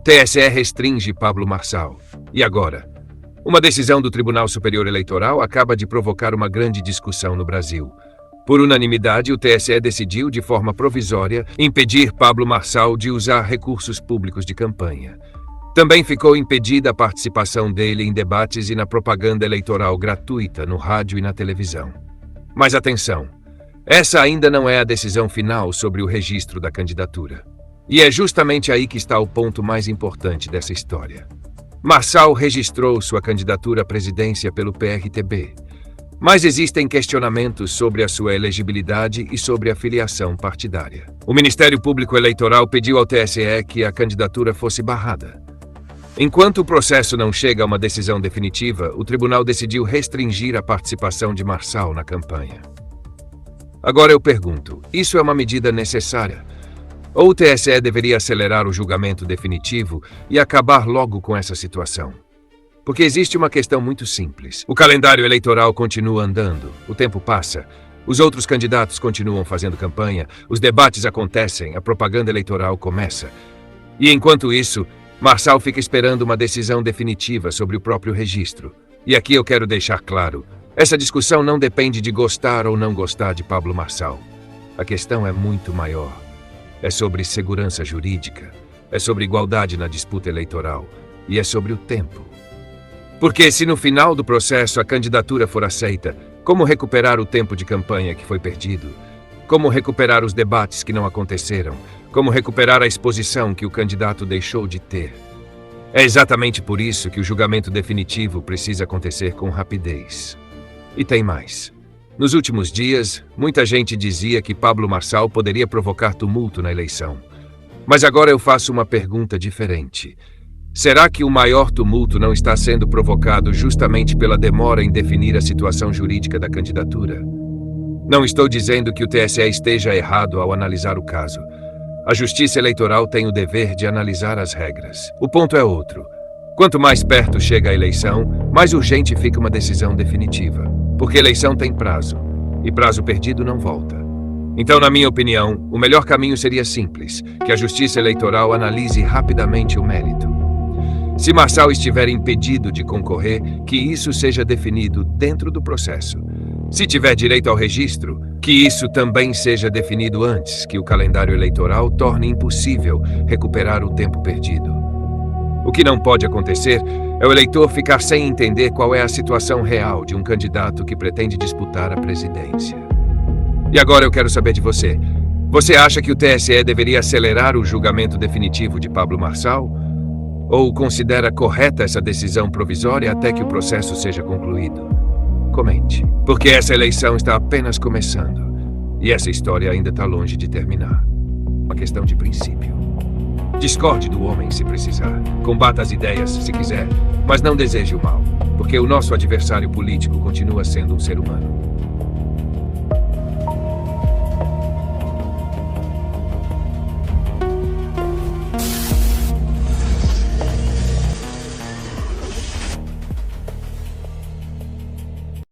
TSE restringe Pablo Marçal. E agora? Uma decisão do Tribunal Superior Eleitoral acaba de provocar uma grande discussão no Brasil. Por unanimidade, o TSE decidiu, de forma provisória, impedir Pablo Marçal de usar recursos públicos de campanha. Também ficou impedida a participação dele em debates e na propaganda eleitoral gratuita no rádio e na televisão. Mas atenção, essa ainda não é a decisão final sobre o registro da candidatura. E é justamente aí que está o ponto mais importante dessa história. Marçal registrou sua candidatura à presidência pelo PRTB, mas existem questionamentos sobre a sua elegibilidade e sobre a filiação partidária. O Ministério Público Eleitoral pediu ao TSE que a candidatura fosse barrada. Enquanto o processo não chega a uma decisão definitiva, o tribunal decidiu restringir a participação de Marçal na campanha. Agora eu pergunto, isso é uma medida necessária? Ou o TSE deveria acelerar o julgamento definitivo e acabar logo com essa situação? Porque existe uma questão muito simples. O calendário eleitoral continua andando, o tempo passa, os outros candidatos continuam fazendo campanha, os debates acontecem, a propaganda eleitoral começa. E enquanto isso, Marçal fica esperando uma decisão definitiva sobre o próprio registro. E aqui eu quero deixar claro, essa discussão não depende de gostar ou não gostar de Pablo Marçal. A questão é muito maior. É sobre segurança jurídica, é sobre igualdade na disputa eleitoral e é sobre o tempo. Porque se no final do processo a candidatura for aceita, como recuperar o tempo de campanha que foi perdido? Como recuperar os debates que não aconteceram? Como recuperar a exposição que o candidato deixou de ter? É exatamente por isso que o julgamento definitivo precisa acontecer com rapidez. E tem mais. Nos últimos dias, muita gente dizia que Pablo Marçal poderia provocar tumulto na eleição. Mas agora eu faço uma pergunta diferente. Será que o maior tumulto não está sendo provocado justamente pela demora em definir a situação jurídica da candidatura? Não estou dizendo que o TSE esteja errado ao analisar o caso. A Justiça Eleitoral tem o dever de analisar as regras. O ponto é outro. Quanto mais perto chega a eleição, mais urgente fica uma decisão definitiva. Porque eleição tem prazo, e prazo perdido não volta. Então, na minha opinião, o melhor caminho seria simples, que a Justiça Eleitoral analise rapidamente o mérito. Se Marçal estiver impedido de concorrer, que isso seja definido dentro do processo. Se tiver direito ao registro, que isso também seja definido antes que o calendário eleitoral torne impossível recuperar o tempo perdido. O que não pode acontecer é o eleitor ficar sem entender qual é a situação real de um candidato que pretende disputar a presidência. E agora eu quero saber de você. Você acha que o TSE deveria acelerar o julgamento definitivo de Pablo Marçal? Ou considera correta essa decisão provisória até que o processo seja concluído? Comente, porque essa eleição está apenas começando e essa história ainda está longe de terminar. Uma questão de princípio. Discorde do homem se precisar, combata as ideias se quiser, mas não deseje o mal, porque o nosso adversário político continua sendo um ser humano.